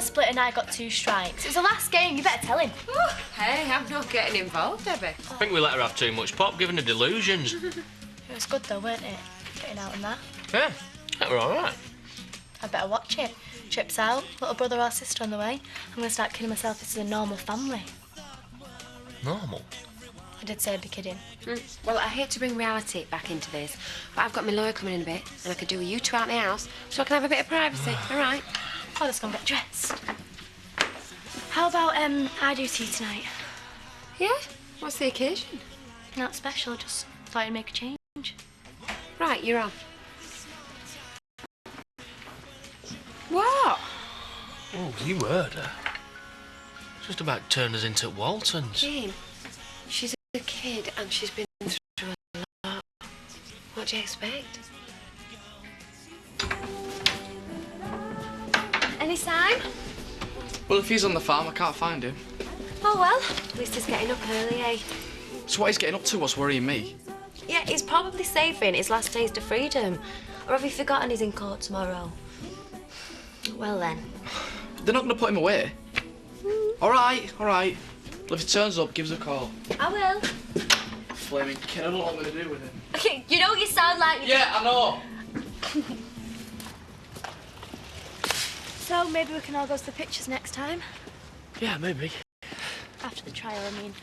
got a split and I got 2 strikes. It was the last game, you better tell him. Oh, hey, I'm not getting involved, Debbie. I think we let her have too much pop, giving her delusions. It was good though, weren't it? Getting out and that. Yeah, that were all right. I better watch it. Trips out, little brother or sister on the way. I'm going to start kidding myself this is a normal family. Normal? I did say I'd be kidding. Well, I hate to bring reality back into this, but I've got my lawyer coming in a bit, and I could do with you two out in the house so I can have a bit of privacy, all right? Oh, let's go and get dressed. How about, I do tea tonight? Yeah? What's the occasion? Not special, just thought I'd make a change. Right, you're on. What? Oh, you heard her. Just about turned us into Waltons. Jane, she's a kid and she's been through a lot. What do you expect? Any sign? Well, if he's on the farm, I can't find him. Oh, well, at least he's getting up early, eh? So what he's getting up to was worrying me. Yeah, he's probably savouring his last days to freedom. Or have you forgotten he's in court tomorrow? Well, then. They're not going to put him away. All right, all right. Well, if he turns up, give us a call. I will. Flaming kid, I don't know what I'm going to do with him. Okay, you know you sound like... Yeah, I know. So maybe we can all go to the pictures next time? Yeah, maybe. After the trial, I mean.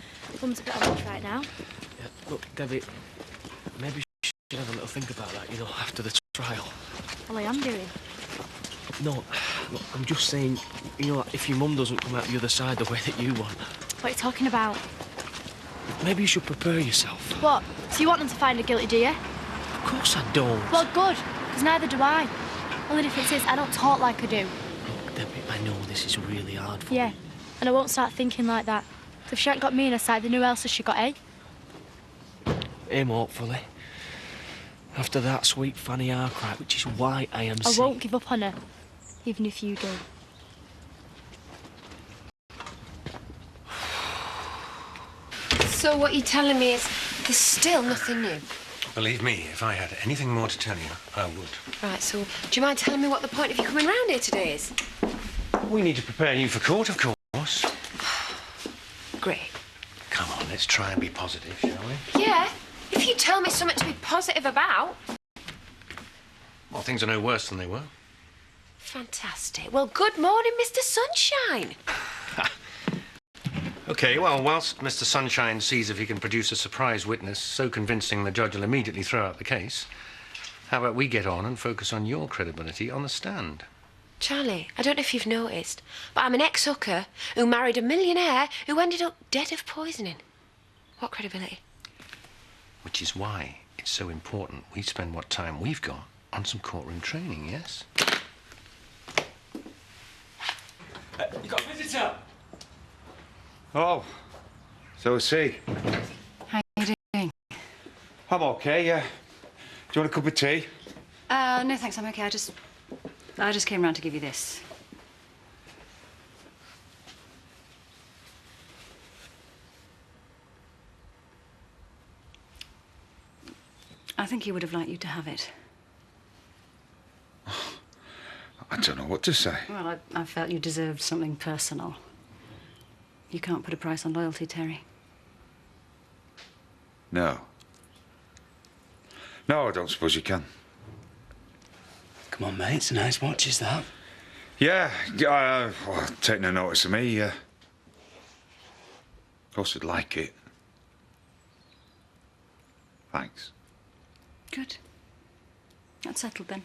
Mum's a bit on edge right now. Yeah, look, Debbie, maybe you should have a little think about that, you know, after the trial. Well, I am doing. No, look, I'm just saying, you know, if your mum doesn't come out the other side the way that you want. What are you talking about? Maybe you should prepare yourself. What? So you want them to find her guilty, do you? Of course I don't. Well, good, because neither do I. Only difference is I don't talk like I do. Look, Debbie, I know this is really hard for you. Yeah, and I won't start thinking like that. If she ain't got me on her side, then who else has she got, eh? Him, hopefully. After that sweet Fanny Arkwright, which is why I am I won't give up on her, even if you do. So what you're telling me is there's still nothing new? Believe me, if I had anything more to tell you, I would. Right, so do you mind telling me what the point of you coming round here today is? We need to prepare you for court, of course. Great. Come on, let's try and be positive, shall we? Yeah, if you tell me something to be positive about. Well, things are no worse than they were. Fantastic. Well, good morning, Mr. Sunshine. OK, well, whilst Mr. Sunshine sees if he can produce a surprise witness so convincing the judge will immediately throw out the case, how about we get on and focus on your credibility on the stand? Charlie, I don't know if you've noticed, but I'm an ex-hooker who married a millionaire who ended up dead of poisoning. What credibility? Which is why it's so important we spend what time we've got on some courtroom training, yes? You got a visitor? Oh, so is he. How you doing? I'm okay, yeah. Do you want a cup of tea? No thanks, I'm okay. I just came round to give you this. I think he would have liked you to have it. I don't know what to say. Well, I felt you deserved something personal. You can't put a price on loyalty, Terry. No. No, I don't suppose you can. Come on, mate, it's a nice watch, is that? Yeah, well, take no notice of me, Of course I'd like it. Thanks. Good. That's settled then.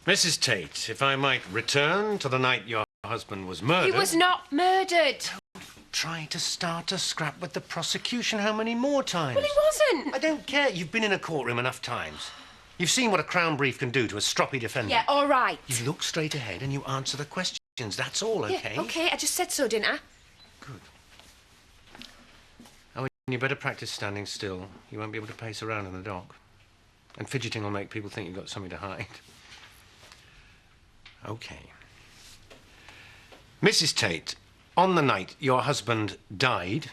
Mrs. Tate, if I might return to the night your husband was murdered... He was not murdered. Try to start a scrap with the prosecution how many more times? Well, he wasn't. I don't care. You've been in a courtroom enough times. You've seen what a Crown brief can do to a stroppy defendant. Yeah, all right. You look straight ahead and you answer the questions. That's all, OK? Yeah, OK, I just said so, didn't I? Good. Oh, and you better practice standing still. You won't be able to pace around in the dock. And fidgeting will make people think you've got something to hide. OK. Mrs. Tate, on the night your husband died,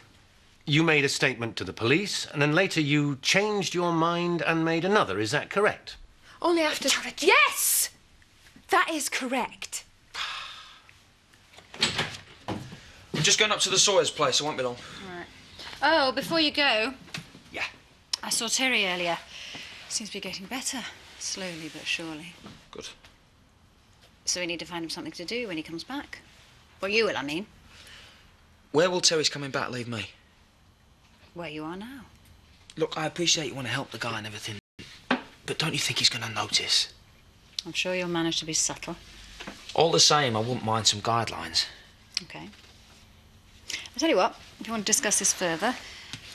you made a statement to the police, and then later you changed your mind and made another. Is that correct? Only after... Yes! That is correct. I'm just going up to the Sawyer's place. I won't be long. All right. Oh, before you go... Yeah. I saw Terry earlier. Seems to be getting better. Slowly but surely. Good. So we need to find him something to do when he comes back. Well, you will, I mean. Where will Terry's coming back leave me? Where you are now. Look, I appreciate you want to help the guy and everything, but don't you think he's going to notice? I'm sure you'll manage to be subtle. All the same, I wouldn't mind some guidelines. Okay. I'll tell you what, if you want to discuss this further,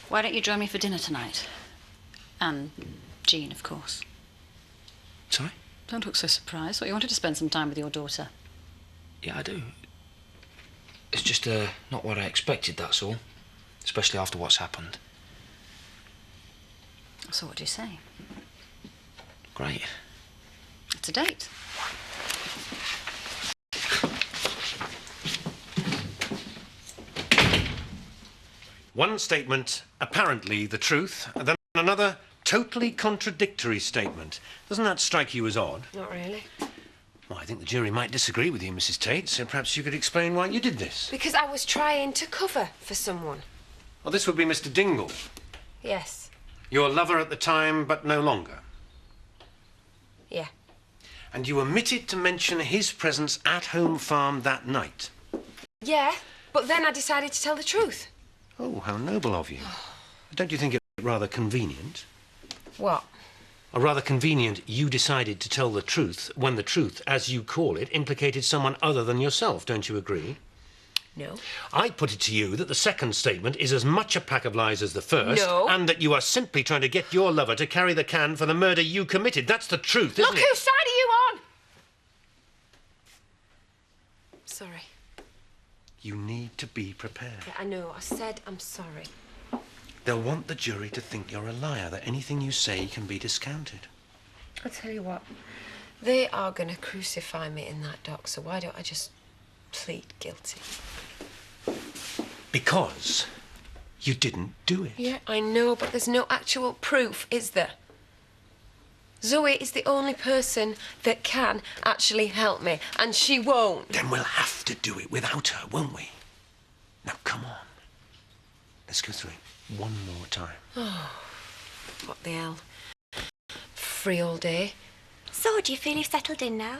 why don't you join me for dinner tonight? And Jean, of course. Sorry? Don't look so surprised. Well, you wanted to spend some time with your daughter. Yeah, I do. It's just, not what I expected, that's all. Especially after what's happened. So what do you say? Great. It's a date. One statement, apparently the truth, and then another totally contradictory statement. Doesn't that strike you as odd? Not really. Well, I think the jury might disagree with you, Mrs. Tate, so perhaps you could explain why you did this. Because I was trying to cover for someone. Well, this would be Mr. Dingle. Yes. Your lover at the time, but no longer. Yeah. And you omitted to mention his presence at Home Farm that night. Yeah, but then I decided to tell the truth. Oh, how noble of you. Don't you think it rather convenient? What? Or rather convenient you decided to tell the truth when the truth, as you call it, implicated someone other than yourself, don't you agree? No. I put it to you that the second statement is as much a pack of lies as the first. No. And that you are simply trying to get your lover to carry the can for the murder you committed. That's the truth, isn't Look it? whose side are you on? Sorry. You need to be prepared. Yeah, I know. I said I'm sorry. They'll want the jury to think you're a liar, that anything you say can be discounted. I'll tell you what. They are going to crucify me in that dock, so why don't I just plead guilty? Because you didn't do it. Yeah, I know, but there's no actual proof, is there? Zoe is the only person that can actually help me, and she won't. Then we'll have to do it without her, won't we? Now, come on. Let's go through it one more time. Oh, what the hell? Free all day. So, do you feel you've settled in now?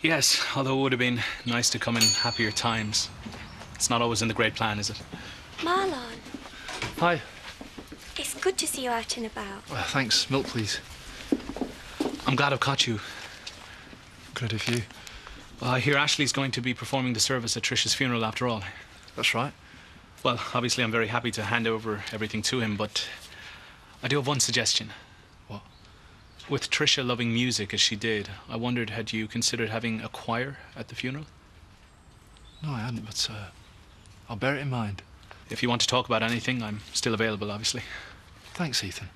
Yes, although it would have been nice to come in happier times. It's not always in the great plan, is it? Marlon, Hi. it's good to see you out and about. Thanks. Milk, please. I'm glad I've caught you. Can I do for you? Well, I hear Ashley's going to be performing the service at Trish's funeral after all. That's right. Well, obviously I'm very happy to hand over everything to him, but I do have one suggestion. What? With Trisha loving music as she did, I wondered, had you considered having a choir at the funeral? No, I hadn't, but I'll bear it in mind. If you want to talk about anything, I'm still available, obviously. Thanks, Ethan.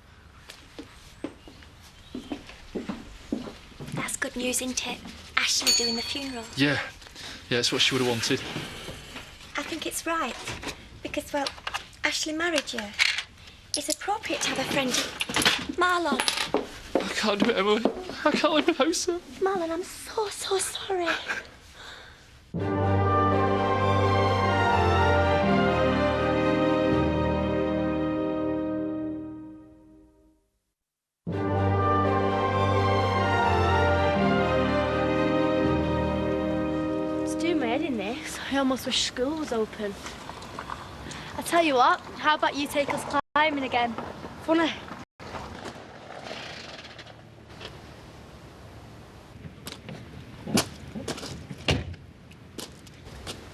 That's good news, isn't it? Ashley doing the funeral. Yeah, it's what she would have wanted. I think it's right. Because, well, Ashley married you. It's appropriate to have a friend. Marlon. I can't do it, Emily. I can't leave the house, sir. Marlon, I'm so sorry. It's doing my head in this. I almost wish school was open. I tell you what, how about you take us climbing again? Funny.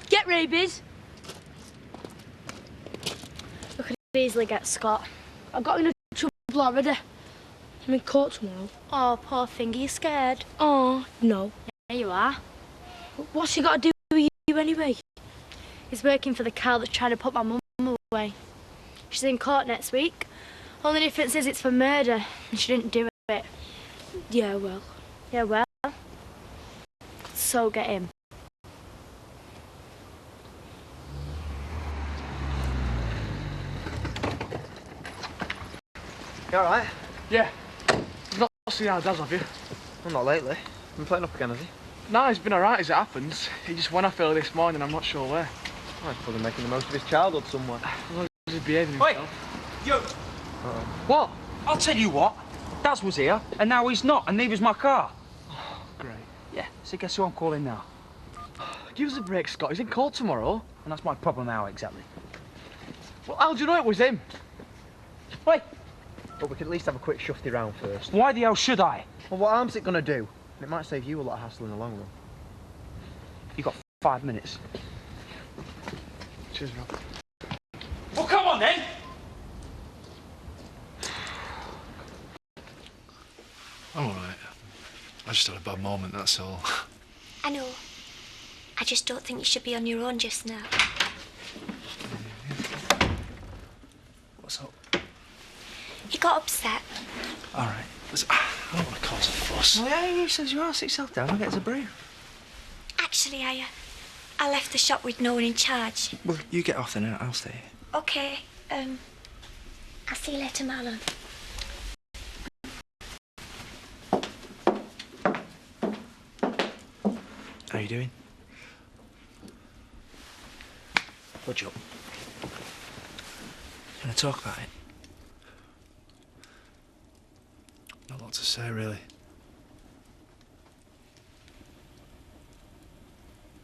Get rabies. I could easily get Scott. I got in trouble already. I'm in court tomorrow. Oh, poor thing, are you scared? Oh, no. Yeah, you are. What's he got to do with you anyway? He's working for the cow that's trying to put my mum away. She's in court next week. Only difference is it's for murder, and she didn't do it. Yeah, well. So get him. You all right? Yeah. You've not seen our dads, have you? Well, not lately. Been playing up again, have you? No, he's been alright as it happens. He just went off early this morning, I'm not sure where. Oh, he's probably making the most of his childhood somewhere. As long as he's behaving Wait! himself. You! What? I'll tell you what. Daz was here, and now he's not, and neither's my car. Great. Yeah, so guess who I'm calling now? Give us a break, Scott. He's in court tomorrow. And that's my problem now, exactly. Well, how do you know it was him? Wait! But we could at least have a quick shufty round first. Why the hell should I? Well, what harm's it gonna do? It might save you a lot of hassle in the long run. You got 5 minutes. Cheers, Rob. Well, come on then! I'm alright. I just had a bad moment, that's all. I know. I just don't think you should be on your own just now. What's up? He got upset. Alright. I don't want to cause a fuss. Well, yeah, you says you are. Sit yourself down and get us a brew. Actually, I left the shop with no one in charge. Well, you get off then and I'll stay. Okay, I'll see you later, Marlon. How you doing? What's up? Can I talk about it? Not a lot to say, really.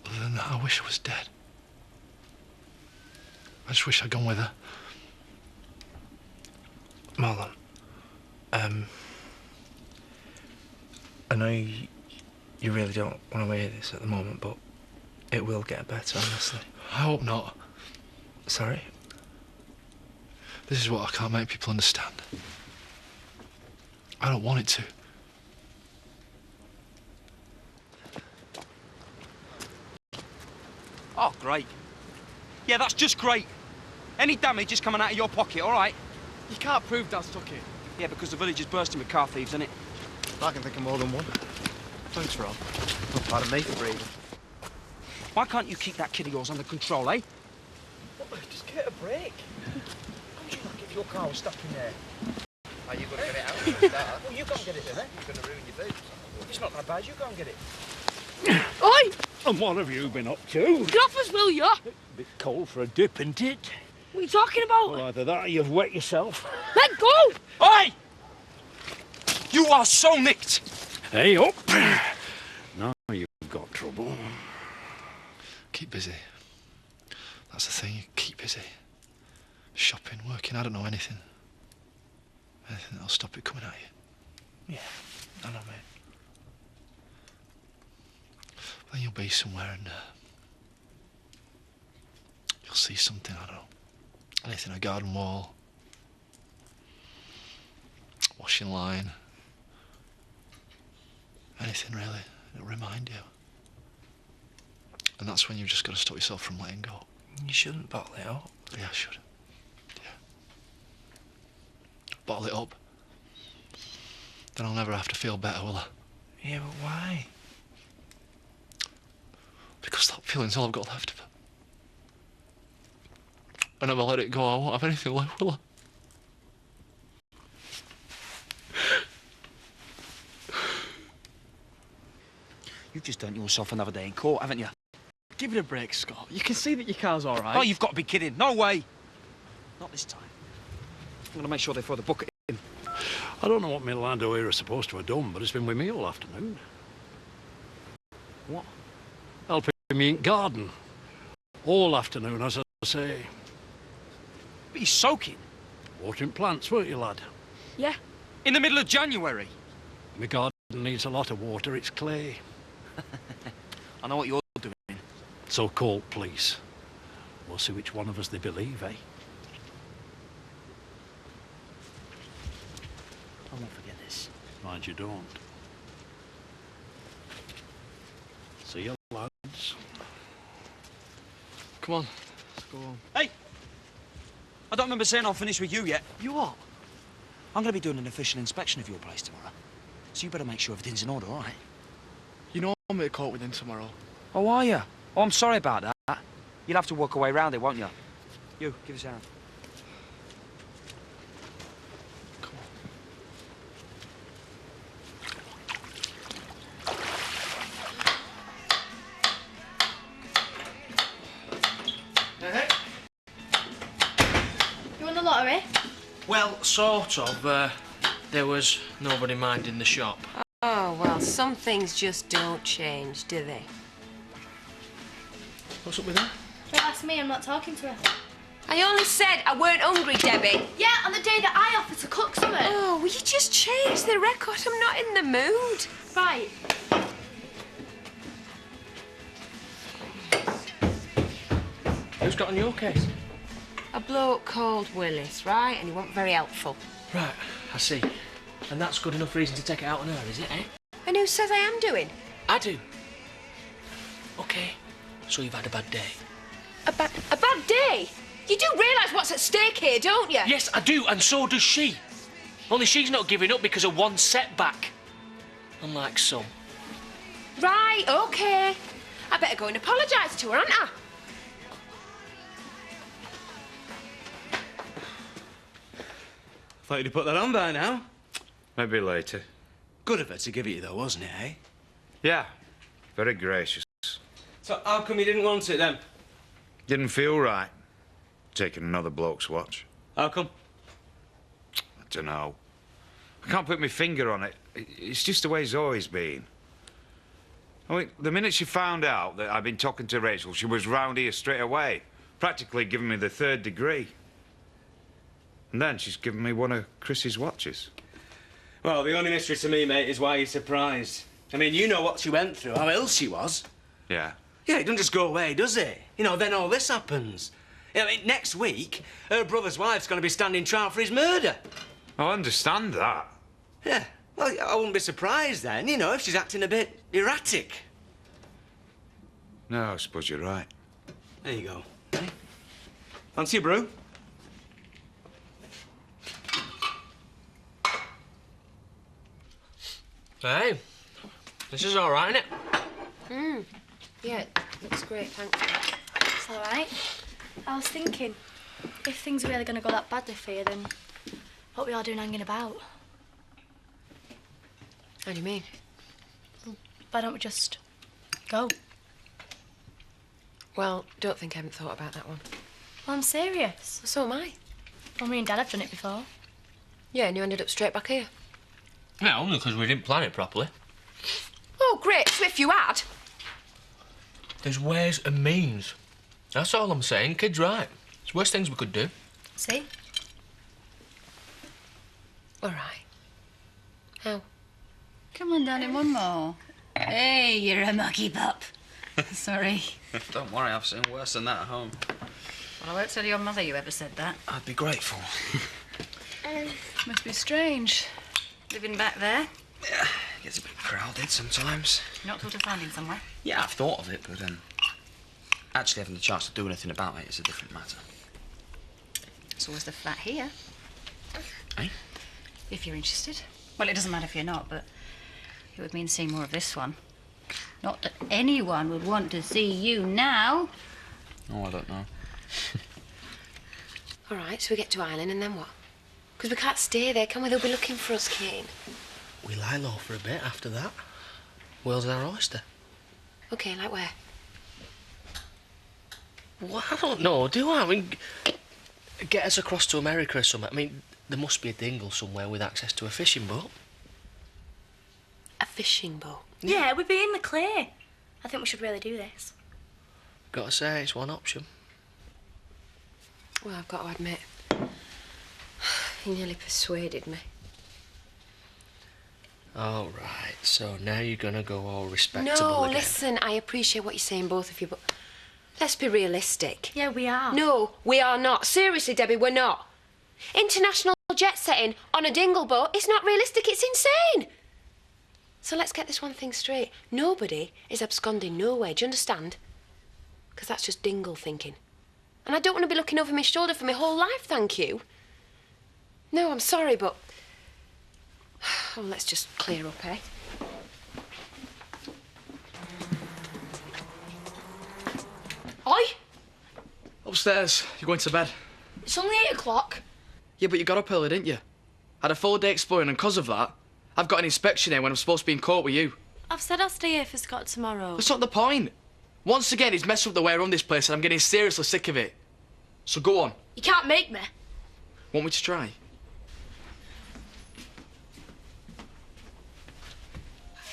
Other than that, I wish I was dead. I just wish I'd gone with her. Marlon, I know you really don't want to hear this at the moment, but it will get better, honestly. I hope not. Sorry? This is what I can't make people understand. I don't want it to. Oh, great. Yeah, that's just great. Any damage is coming out of your pocket, all right? You can't prove Dad's took it. Yeah, because the village is bursting with car thieves, isn't it? I can think of more than one. Thanks, Rob. Well, pardon me for breathing. Why can't you keep that kid of yours under control, eh? Just get a break. How would you not if your car was stuck in there? Are you going to get it out? Well, you go and get it then, eh? You're going to ruin your boots. It's not that bad, you go and get it. Oi! And what have you been up to? Get off us, will ya? Bit cold for a dip, isn't it? What are you talking about? Well, either that or you've wet yourself. Let go! Oi! You are so nicked! Hey, up! Now you've got trouble. Keep busy. That's the thing, you keep busy. Shopping, working, I don't know anything. Anything that'll stop it coming at you. Yeah, I know, mate. Then you'll be somewhere and you'll see something, I don't know. Anything, a garden wall, washing line, anything really. It'll remind you. And that's when you've just got to stop yourself from letting go. You shouldn't bottle it up. Yeah, I should. Yeah. Bottle it up. Then I'll never have to feel better, will I? Yeah, but why? Because that feeling's all I've got left of it. And if I let it go, I won't have anything left, will I? You've just done yourself another day in court, haven't you? Give it a break, Scott. You can see that your car's all right. Oh, you've got to be kidding. No way. Not this time. I'm going to make sure they throw the book at him. I don't know what my Lando here is supposed to have done, but it's been with me all afternoon. What? Helping me in garden. All afternoon, as I say. But he's soaking. Watering plants, weren't you, lad? Yeah. In the middle of January. My garden needs a lot of water, it's clay. I know what you're doing. So call police. We'll see which one of us they believe, eh? I won't forget this. Mind you don't. See you, lads. Come on, let's go on. Hey! I don't remember saying I'll finish with you yet. You what? I'm going to be doing an official inspection of your place tomorrow. So you better make sure everything's in order, all right? You know I'm at court with him tomorrow. Oh, are you? Oh, I'm sorry about that. You'll have to work away round it, won't you? You, give us a hand. Come on. Well, sort of. There was nobody minding the shop. Oh, well, some things just don't change, do they? What's up with that? Don't ask me, I'm not talking to her. I only said I weren't hungry, Debbie. Yeah, on the day that I offered to cook something. Oh, will you just change the record? I'm not in the mood. Right. Who's got on your case? A bloke called Willis, right? And he wasn't very helpful. Right, I see. And that's good enough reason to take it out on her, is it, eh? And who says I am doing? I do. OK, so you've had a bad day. A bad day? You do realise what's at stake here, don't you? Yes, I do, and so does she. Only she's not giving up because of one setback. Unlike some. Right, OK. I better go and apologise to her, hadn't I? Thought you'd have put that on by now. Maybe later. Good of her to give it you, though, wasn't it, eh? Yeah, very gracious. So how come you didn't want it, then? Didn't feel right. Taking another bloke's watch. How come? I don't know. I can't put my finger on it. It's just the way it's always been. I mean, the minute she found out that I'd been talking to Rachel, she was round here straight away, practically giving me the 3rd degree. And then she's given me one of Chris's watches. Well, the only mystery to me, mate, is why you're surprised. I mean, you know what she went through, how ill she was. Yeah. Yeah, it doesn't just go away, does it? You know, then all this happens. I mean, next week, her brother's wife's going to be standing trial for his murder. I understand that. Yeah, well, I wouldn't be surprised then, you know, if she's acting a bit erratic. No, I suppose you're right. There you go. Eh? Fancy a brew? Hey, this is all right, isn't it? Yeah, it looks great, thanks. It's all right. I was thinking, if things are really going to go that badly for you, then what we all doing hanging about? How do you mean? Why don't we just go? Well, don't think I haven't thought about that one. Well, I'm serious. So am I. Well, me and Dad have done it before. Yeah, and you ended up straight back here. Yeah, only because we didn't plan it properly. Oh, great. So if you had... There's ways and means. That's all I'm saying. Kid's right. It's worse things we could do. See? All right. How? Come on, darling, one more. Hey, you're a mucky pup. Sorry. Don't worry, I've seen worse than that at home. Well, I won't tell your mother you ever said that. I'd be grateful. Must be strange. Living back there. Yeah, it gets a bit crowded sometimes. Not thought of finding somewhere. Yeah, I've thought of it, but actually having the chance to do anything about it is a different matter. So was the flat here. Eh? If you're interested. Well, it doesn't matter if you're not, but it would mean seeing more of this one. Not that anyone would want to see you now. Oh, I don't know. All right, so we get to Ireland and then what? Because we can't stay there, can we? They'll be looking for us, Kane. We lie low for a bit after that. World's our oyster. OK, like where? Well, I don't know, do I? I mean, get us across to America or something. I mean, there must be a dingle somewhere with access to a fishing boat. A fishing boat? Yeah, we'd be in the clear. I think we should really do this. Gotta say, it's one option. Well, I've got to admit, he nearly persuaded me. All right, so now you're gonna go all respectable No, again. listen, I appreciate what you're saying, both of you, but let's be realistic. Yeah, we are. No, we are not. Seriously, Debbie, we're not. International jet setting on a dingle boat is not realistic, it's insane. So let's get this one thing straight. Nobody is absconding nowhere, do you understand? Because that's just dingle thinking. And I don't want to be looking over my shoulder for my whole life, thank you. No, I'm sorry, but... Oh, let's just clear up, eh? Oi! Upstairs. You're going to bed. It's only 8 o'clock. Yeah, but you got up early, didn't you? Had a full day exploring, and because of that, I've got an inspection here when I'm supposed to be in court with you. I've said I'll stay here for Scott tomorrow. That's not the point. Once again, he's messed up the way I run this place, and I'm getting seriously sick of it. So go on. You can't make me. Want me to try?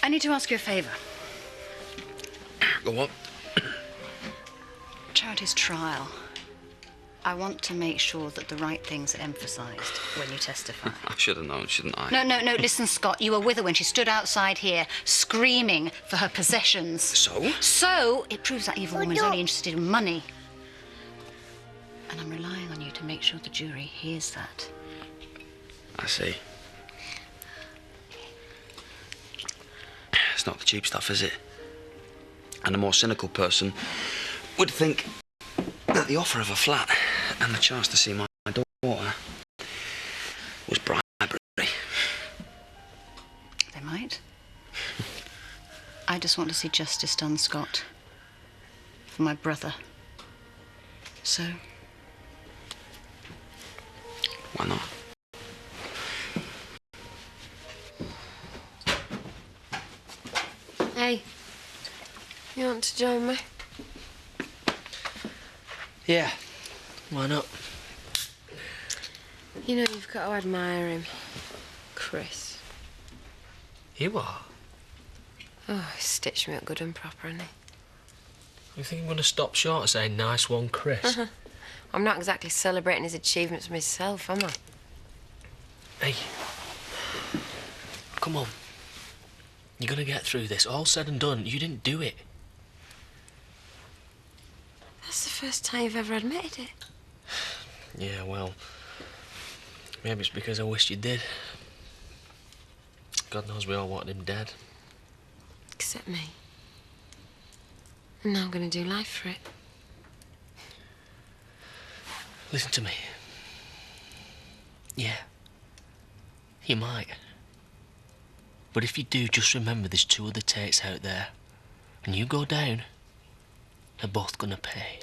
I need to ask you a favour. Go on. Charity's trial. I want to make sure that the right things are emphasised when you testify. I should have known, shouldn't I? No, listen, Scott. You were with her when she stood outside here, screaming for her possessions. So? So, it proves that evil woman's only interested in money. And I'm relying on you to make sure the jury hears that. I see. It's not the cheap stuff, is it? And a more cynical person would think that the offer of a flat and the chance to see my daughter was bribery. They might. I just want to see justice done, Scott. For my brother. So? Why not? Hey, you want to join me? Yeah, why not? You know you've got to admire him. Chris. You are? Oh, he stitched me up good and proper, hasn't he? You think I'm going to stop short of saying nice one, Chris? I'm not exactly celebrating his achievements myself, am I? Hey, come on. You're going to get through this. All said and done, you didn't do it. That's the first time you've ever admitted it. Yeah, well, maybe it's because I wished you did. God knows we all wanted him dead. Except me. And now I'm going to do life for it. Listen to me. Yeah, you might. But if you do, just remember there's 2 other Tates out there. And you go down, they're both gonna pay.